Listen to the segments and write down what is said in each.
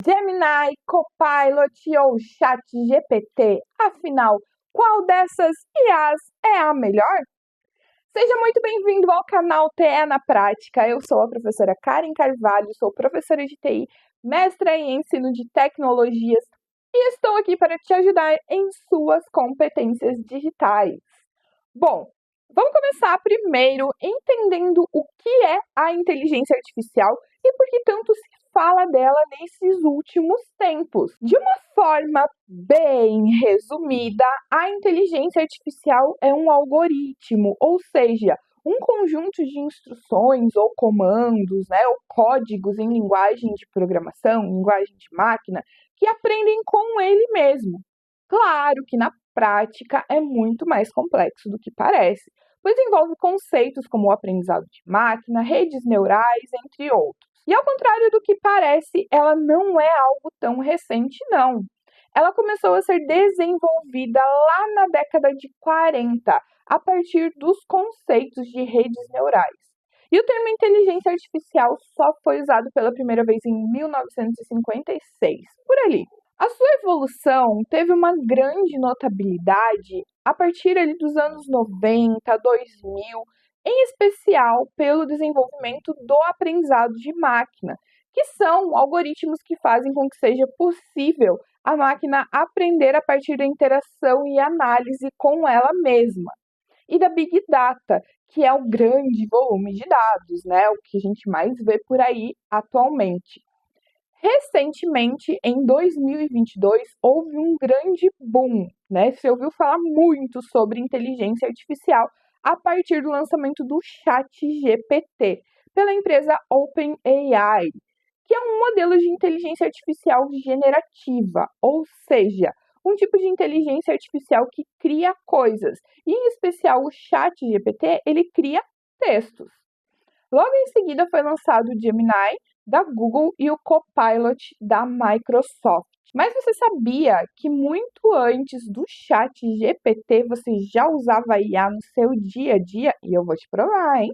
Gemini, Copilot ou ChatGPT? Afinal, qual dessas IAs é a melhor? Seja muito bem-vindo ao canal TE na Prática. Eu sou a professora Karen Carvalho, sou professora de TI, mestra em ensino de tecnologias e estou aqui para te ajudar em suas competências digitais. Bom, vamos começar primeiro entendendo o que é a inteligência artificial e por que tanto se fala dela nesses últimos tempos. De uma forma bem resumida, a inteligência artificial é um algoritmo, ou seja, um conjunto de instruções ou comandos, ou códigos em linguagem de programação, linguagem de máquina, que aprendem com ele mesmo. Claro que na prática é muito mais complexo do que parece, pois envolve conceitos como o aprendizado de máquina, redes neurais, entre outros. E ao contrário do que parece, ela não é algo tão recente, não. Ela começou a ser desenvolvida lá na década de 40, a partir dos conceitos de redes neurais. E o termo inteligência artificial só foi usado pela primeira vez em 1956, por ali. A sua evolução teve uma grande notabilidade a partir ali dos anos 90, 2000, em especial pelo desenvolvimento do aprendizado de máquina, que são algoritmos que fazem com que seja possível a máquina aprender a partir da interação e análise com ela mesma. E da Big Data, que é o grande volume de dados, o que a gente mais vê por aí atualmente. Recentemente, em 2022, houve um grande boom, Se ouviu falar muito sobre inteligência artificial a partir do lançamento do ChatGPT pela empresa OpenAI, que é um modelo de inteligência artificial generativa, ou seja, um tipo de inteligência artificial que cria coisas. E, em especial, o ChatGPT, ele cria textos. Logo em seguida foi lançado o Gemini da Google e o Copilot da Microsoft. Mas você sabia que muito antes do ChatGPT você já usava IA no seu dia a dia? E eu vou te provar, hein?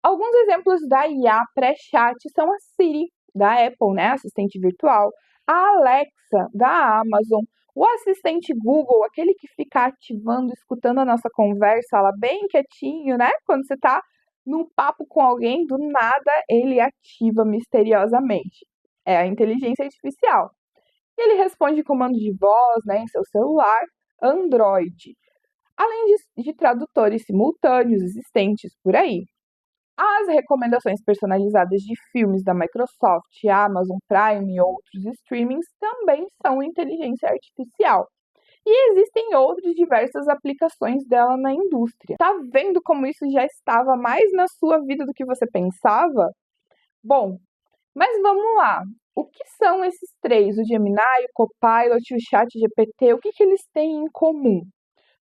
Alguns exemplos da IA pré-chat são a Siri da Apple, assistente virtual, a Alexa da Amazon, o assistente Google, aquele que fica ativando, escutando a nossa conversa lá bem quietinho, quando você está num papo com alguém, do nada ele ativa misteriosamente. É a inteligência artificial. Ele responde comando de voz, em seu celular, Android. Além de tradutores simultâneos existentes por aí. As recomendações personalizadas de filmes da Microsoft, Amazon Prime e outros streamings também são inteligência artificial. E existem outras diversas aplicações dela na indústria. Tá vendo como isso já estava mais na sua vida do que você pensava? Bom, mas vamos lá. O que são esses três? O Gemini, o Copilot e o ChatGPT, o que eles têm em comum?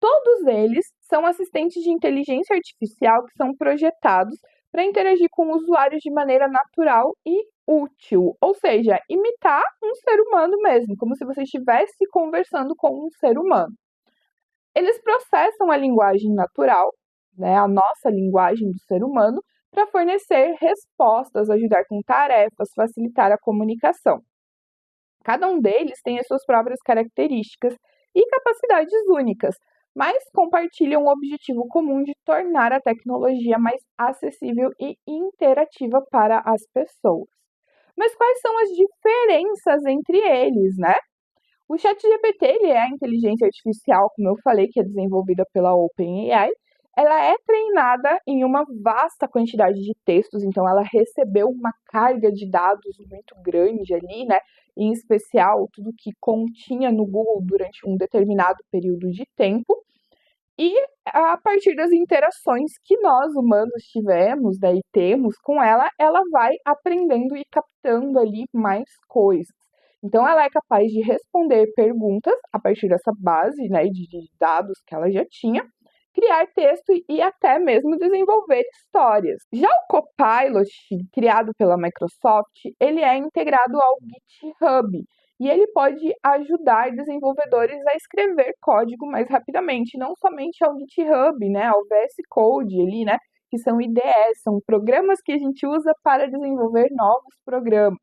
Todos eles são assistentes de inteligência artificial que são projetados para interagir com usuários de maneira natural e útil, ou seja, imitar um ser humano mesmo, como se você estivesse conversando com um ser humano. Eles processam a linguagem natural, a nossa linguagem do ser humano, para fornecer respostas, ajudar com tarefas, facilitar a comunicação. Cada um deles tem as suas próprias características e capacidades únicas, mas compartilham o objetivo comum de tornar a tecnologia mais acessível e interativa para as pessoas. Mas quais são as diferenças entre eles, O ChatGPT, ele é a inteligência artificial, como eu falei, que é desenvolvida pela OpenAI. Ela é treinada em uma vasta quantidade de textos, então ela recebeu uma carga de dados muito grande ali, Em especial, tudo que continha no Google durante um determinado período de tempo. E a partir das interações que nós humanos tivemos, e temos com ela vai aprendendo e captando ali mais coisas. Então, ela é capaz de responder perguntas a partir dessa base, de dados que ela já tinha, criar texto e até mesmo desenvolver histórias. Já o Copilot, criado pela Microsoft, ele é integrado ao GitHub e ele pode ajudar desenvolvedores a escrever código mais rapidamente, não somente ao GitHub, ao VS Code ali, que são IDEs, são programas que a gente usa para desenvolver novos programas,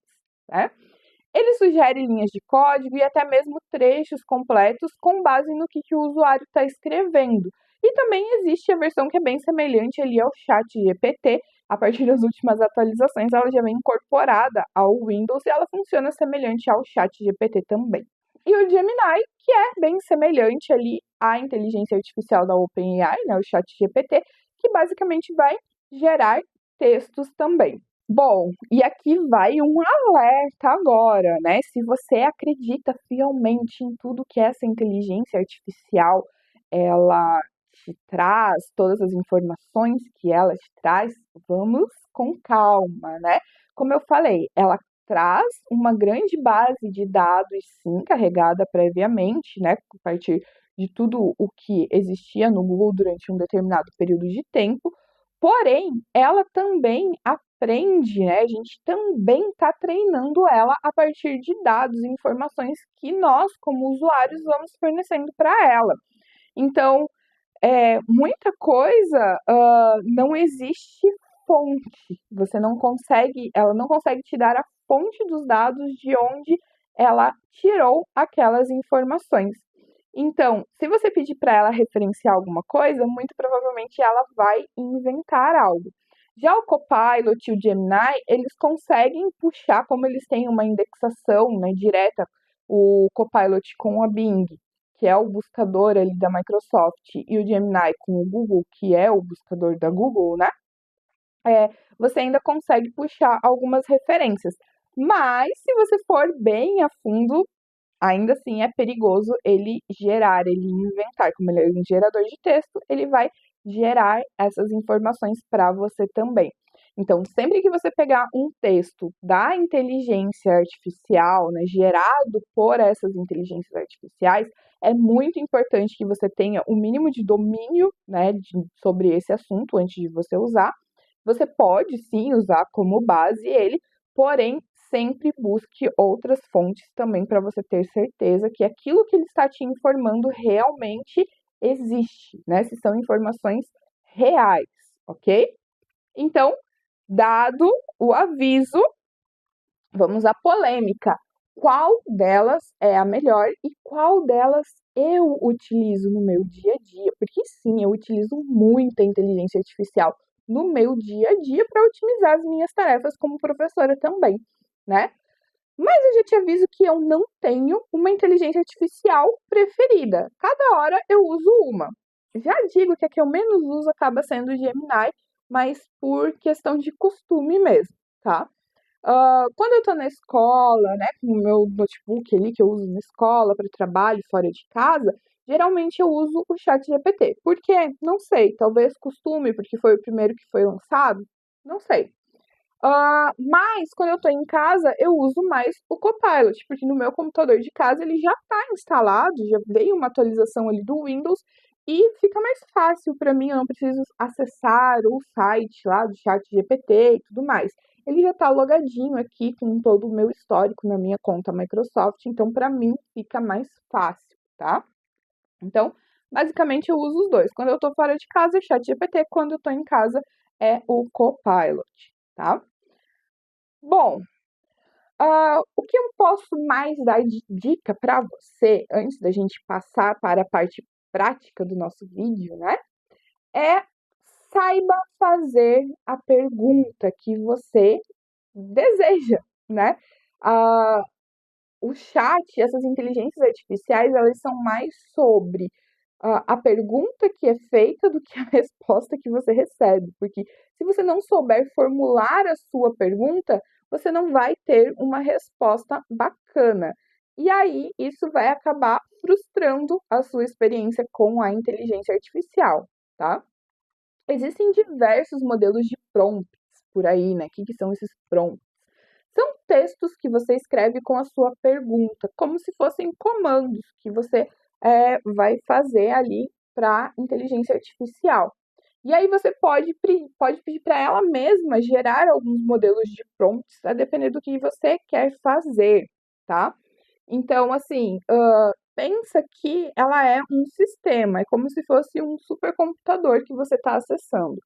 Ele sugere linhas de código e até mesmo trechos completos com base no que o usuário está escrevendo. E também existe a versão que é bem semelhante ali ao ChatGPT. A partir das últimas atualizações, ela já vem incorporada ao Windows e ela funciona semelhante ao ChatGPT também. E o Gemini, que é bem semelhante ali à inteligência artificial da OpenAI, né, o ChatGPT, que basicamente vai gerar textos também. Bom, e aqui vai um alerta agora, né? Se você acredita fielmente em tudo que essa inteligência artificial ela te traz, todas as informações que ela te traz, vamos com calma, né? Como eu falei, ela traz uma grande base de dados, sim, carregada previamente, né? A partir de tudo o que existia no Google durante um determinado período de tempo. Porém, ela também aprende, né? A gente também está treinando ela a partir de dados e informações que nós, como usuários, vamos fornecendo para ela. Então, muita coisa não existe fonte. Você não consegue, ela não consegue te dar a fonte dos dados de onde ela tirou aquelas informações. Então, se você pedir para ela referenciar alguma coisa, muito provavelmente ela vai inventar algo. Já o Copilot e o Gemini, eles conseguem puxar, como eles têm uma indexação, né, direta, o Copilot com a Bing, que é o buscador ali da Microsoft, e o Gemini com o Google, que é o buscador da Google, né? Você ainda consegue puxar algumas referências. Mas se você for bem a fundo, ainda assim é perigoso ele gerar, ele inventar. Como ele é um gerador de texto, ele vai gerar essas informações para você também. Então, sempre que você pegar um texto da inteligência artificial, né, gerado por essas inteligências artificiais, é muito importante que você tenha o mínimo de domínio, né, sobre esse assunto antes de você usar. Você pode sim usar como base ele, porém sempre busque outras fontes também para você ter certeza que aquilo que ele está te informando realmente existe, né? Se são informações reais, ok? Então, dado o aviso, vamos à polêmica. Qual delas é a melhor e qual delas eu utilizo no meu dia a dia? Porque sim, eu utilizo muita inteligência artificial no meu dia a dia para otimizar as minhas tarefas como professora também, né? Mas eu já te aviso que eu não tenho uma inteligência artificial preferida. Cada hora eu uso uma. Já digo que a que eu menos uso acaba sendo o Gemini, mas por questão de costume mesmo, tá? Quando eu tô na escola, né, com o meu notebook ali que eu uso na escola para trabalho fora de casa, geralmente eu uso o ChatGPT. Por quê? Não sei. Talvez costume, porque foi o primeiro que foi lançado. Não sei. Mas quando eu estou em casa, eu uso mais o Copilot, porque no meu computador de casa ele já está instalado, já veio uma atualização ali do Windows e fica mais fácil para mim, eu não preciso acessar o site lá do ChatGPT e tudo mais. Ele já está logadinho aqui com todo o meu histórico na minha conta Microsoft, então para mim fica mais fácil, tá? Então, basicamente eu uso os dois. Quando eu estou fora de casa é ChatGPT, quando eu estou em casa é o Copilot, tá? Bom, o que eu posso mais dar de dica para você, antes da gente passar para a parte prática do nosso vídeo, né? É saiba fazer a pergunta que você deseja, né? Ah, o chat, essas inteligências artificiais, elas são mais sobre a pergunta que é feita do que a resposta que você recebe. Porque se você não souber formular a sua pergunta, você não vai ter uma resposta bacana. E aí, isso vai acabar frustrando a sua experiência com a inteligência artificial, tá? Existem diversos modelos de prompts por aí, né? O que são esses prompts? São textos que você escreve com a sua pergunta, como se fossem comandos que você vai fazer ali para a inteligência artificial. E aí você pode pedir para ela mesma gerar alguns modelos de prompts, a depender do que você quer fazer, tá? Então, assim, pensa que ela é um sistema, é como se fosse um supercomputador que você está acessando.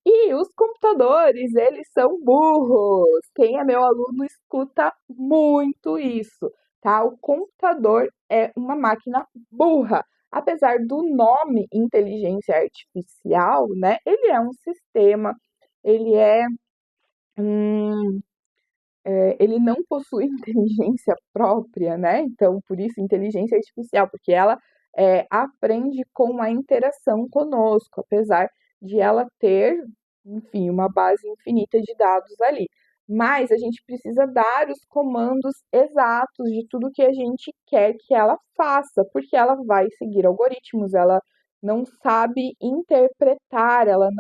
E os computadores, eles são burros. Quem é meu aluno escuta muito isso, tá? O computador é uma máquina burra. Apesar do nome inteligência artificial, né? Ele é um sistema, ele é um ele não possui inteligência própria, né? Então, por isso, inteligência artificial, porque ela aprende com a interação conosco, apesar de ela ter, enfim, uma base infinita de dados ali. Mas a gente precisa dar os comandos exatos de tudo que a gente quer que ela faça, porque ela vai seguir algoritmos, ela não sabe interpretar, ela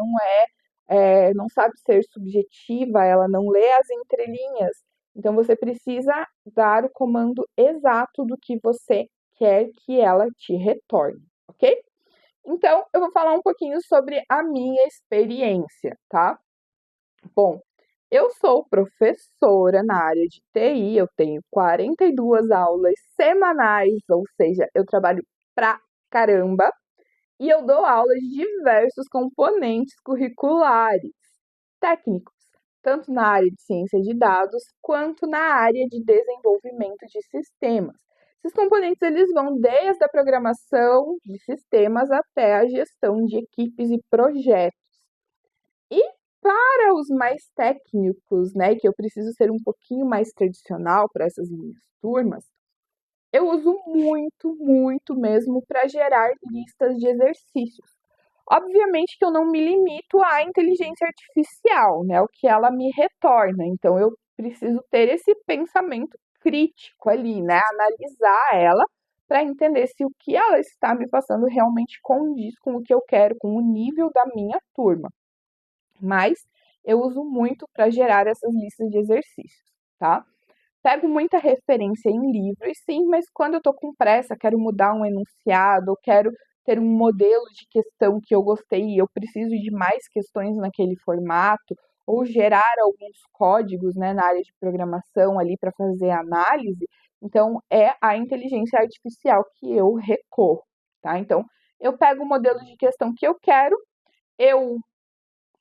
não sabe ser subjetiva, ela não lê as entrelinhas. Então você precisa dar o comando exato do que você quer que ela te retorne, ok? Então eu vou falar um pouquinho sobre a minha experiência, tá? Bom, eu sou professora na área de TI, eu tenho 42 aulas semanais, ou seja, eu trabalho pra caramba, e eu dou aulas de diversos componentes curriculares técnicos, tanto na área de ciência de dados quanto na área de desenvolvimento de sistemas. Esses componentes eles vão desde a programação de sistemas até a gestão de equipes e projetos. E para os mais técnicos, né, que eu preciso ser um pouquinho mais tradicional para essas minhas turmas, eu uso muito, muito mesmo para gerar listas de exercícios. Obviamente que eu não me limito à inteligência artificial, né? O que ela me retorna. Então eu preciso ter esse pensamento crítico ali, né? Analisar ela para entender se o que ela está me passando realmente condiz com o que eu quero, com o nível da minha turma. Mas eu uso muito para gerar essas listas de exercícios, tá? Pego muita referência em livros, sim, mas quando eu tô com pressa, quero mudar um enunciado, ou quero ter um modelo de questão que eu gostei e eu preciso de mais questões naquele formato, ou gerar alguns códigos, né, na área de programação ali para fazer análise, então é a inteligência artificial que eu recorro, tá? Então, eu pego o modelo de questão que eu quero, eu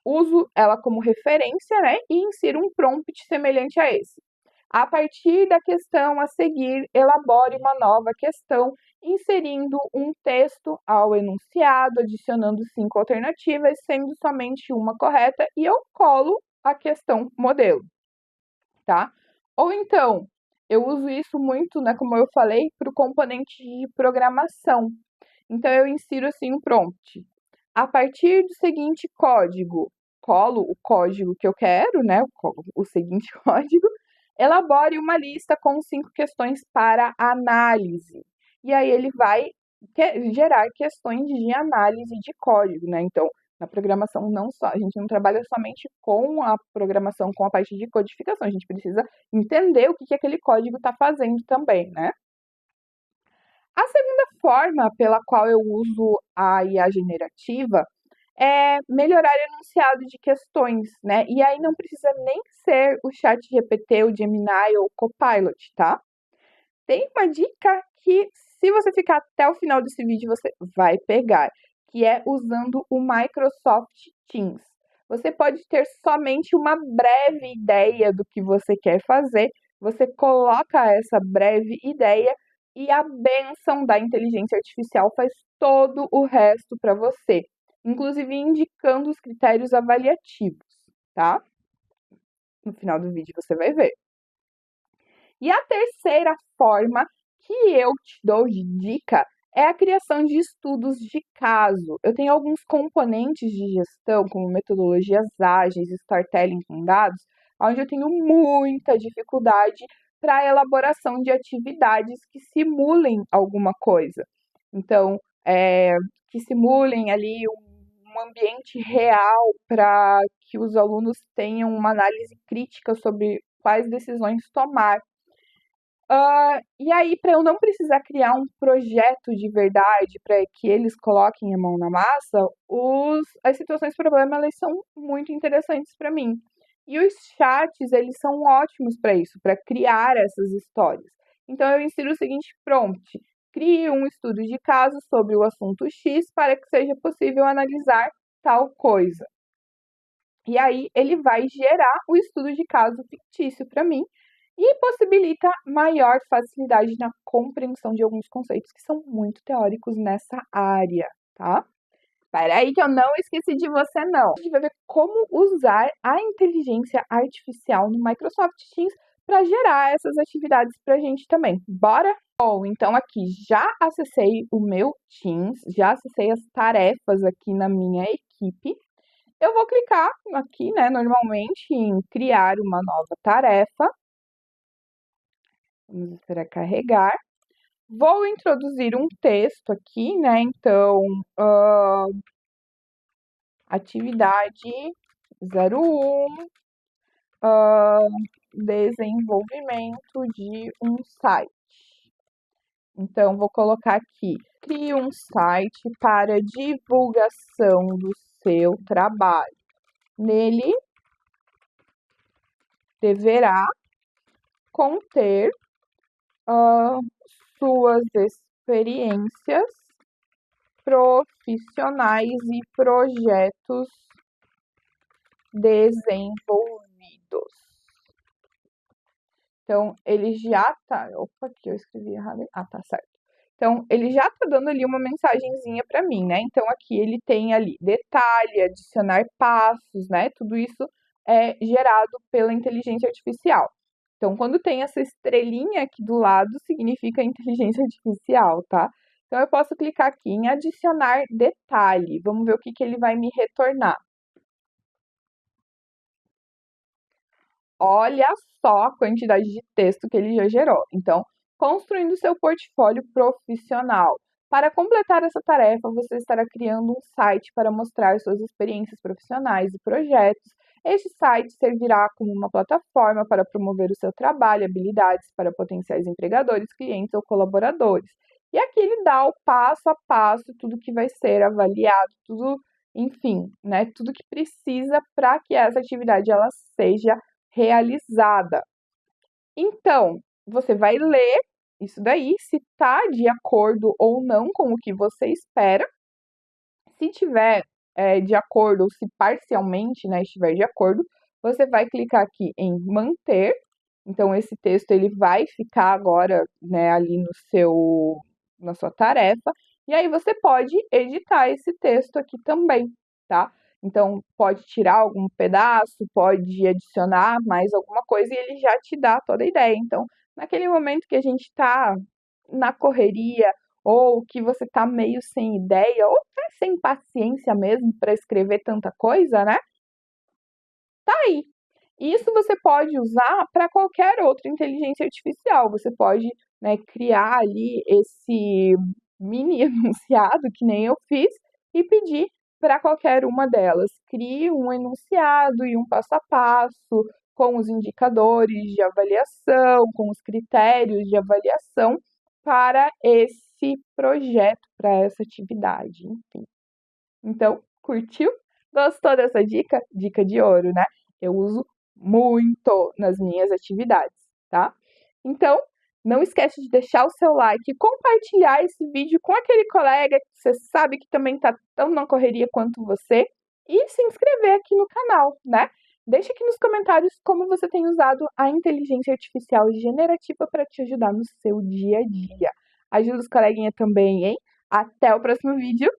uso ela como referência, né, e insiro um prompt semelhante a esse. A partir da questão a seguir, elabore uma nova questão, inserindo um texto ao enunciado, adicionando 5 alternativas, sendo somente uma correta, e eu colo a questão modelo, tá? Ou então, eu uso isso muito, né, como eu falei, para o componente de programação. Então, eu insiro assim um prompt. A partir do seguinte código, colo o código que eu quero, né? O seguinte código, elabore uma lista com 5 questões para análise. E aí ele vai gerar questões de análise de código, né? Então, na programação não só, a gente não trabalha somente com a programação, com a parte de codificação, a gente precisa entender o que aquele código está fazendo também, né? A segunda forma pela qual eu uso a IA generativa é melhorar o enunciado de questões, né? E aí não precisa nem ser o ChatGPT, o Gemini ou o Copilot, tá? Tem uma dica que, se você ficar até o final desse vídeo, você vai pegar, que é usando o Microsoft Teams. Você pode ter somente uma breve ideia do que você quer fazer, você coloca essa breve ideia e a benção da inteligência artificial faz todo o resto para você, inclusive indicando os critérios avaliativos, tá? No final do vídeo você vai ver. E a terceira forma que eu te dou de dica é a criação de estudos de caso. Eu tenho alguns componentes de gestão, como metodologias ágeis, storytelling com dados, onde eu tenho muita dificuldade para a elaboração de atividades que simulem alguma coisa. Então, que simulem ali um ambiente real para que os alunos tenham uma análise crítica sobre quais decisões tomar. E aí, para eu não precisar criar um projeto de verdade para que eles coloquem a mão na massa, as situações problema elas são muito interessantes para mim. E os chats, eles são ótimos para isso, para criar essas histórias. Então eu insiro o seguinte prompt: crie um estudo de caso sobre o assunto X para que seja possível analisar tal coisa. E aí ele vai gerar o estudo de caso fictício para mim e possibilita maior facilidade na compreensão de alguns conceitos que são muito teóricos nessa área, tá? Espera aí que eu não esqueci de você não. A gente vai ver como usar a inteligência artificial no Microsoft Teams para gerar essas atividades para a gente também. Bora? Bom, então aqui já acessei o meu Teams, já acessei as tarefas aqui na minha equipe. Eu vou clicar aqui, né, normalmente em criar uma nova tarefa. Vamos esperar carregar. Vou introduzir um texto aqui, né, então, atividade 01, desenvolvimento de um site. Então, vou colocar aqui, crie um site para divulgação do seu trabalho. Nele, deverá conter suas experiências profissionais e projetos desenvolvidos. Então, ele já tá. Opa, aqui eu escrevi errado. Ah, tá certo. Então, ele já tá dando ali uma mensagenzinha para mim, né? Então, aqui ele tem ali detalhe, adicionar passos, né? Tudo isso é gerado pela inteligência artificial. Então, quando tem essa estrelinha aqui do lado, significa inteligência artificial, tá? Então, eu posso clicar aqui em adicionar detalhe. Vamos ver o que ele vai me retornar. Olha só a quantidade de texto que ele já gerou. Então, construindo seu portfólio profissional. Para completar essa tarefa, você estará criando um site para mostrar suas experiências profissionais e projetos. Este site servirá como uma plataforma para promover o seu trabalho e habilidades para potenciais empregadores, clientes ou colaboradores. E aqui ele dá o passo a passo, tudo que vai ser avaliado, tudo, enfim, né, tudo que precisa para que essa atividade ela seja realizada. Então, você vai ler isso daí, se está de acordo ou não com o que você espera. Se tiver de acordo ou se parcialmente, né, estiver de acordo, você vai clicar aqui em manter. Então, esse texto ele vai ficar agora, né, ali na sua tarefa. E aí você pode editar esse texto aqui também, tá? Então, pode tirar algum pedaço, pode adicionar mais alguma coisa e ele já te dá toda a ideia. Então, naquele momento que a gente está na correria ou que você está meio sem ideia ou até sem paciência mesmo para escrever tanta coisa, né? Tá aí. Isso você pode usar para qualquer outra inteligência artificial. Você pode, né, criar ali esse mini enunciado, que nem eu fiz, e pedir para qualquer uma delas. Crie um enunciado e um passo a passo, com os indicadores de avaliação, com os critérios de avaliação para esse projeto, para essa atividade, enfim. Então, curtiu? Gostou dessa dica? Dica de ouro, né? Eu uso muito nas minhas atividades, tá? Então, não esquece de deixar o seu like e compartilhar esse vídeo com aquele colega que você sabe que também tá tão na correria quanto você e se inscrever aqui no canal, né? Deixa aqui nos comentários como você tem usado a inteligência artificial generativa para te ajudar no seu dia a dia. Ajuda os coleguinhas também, hein? Até o próximo vídeo.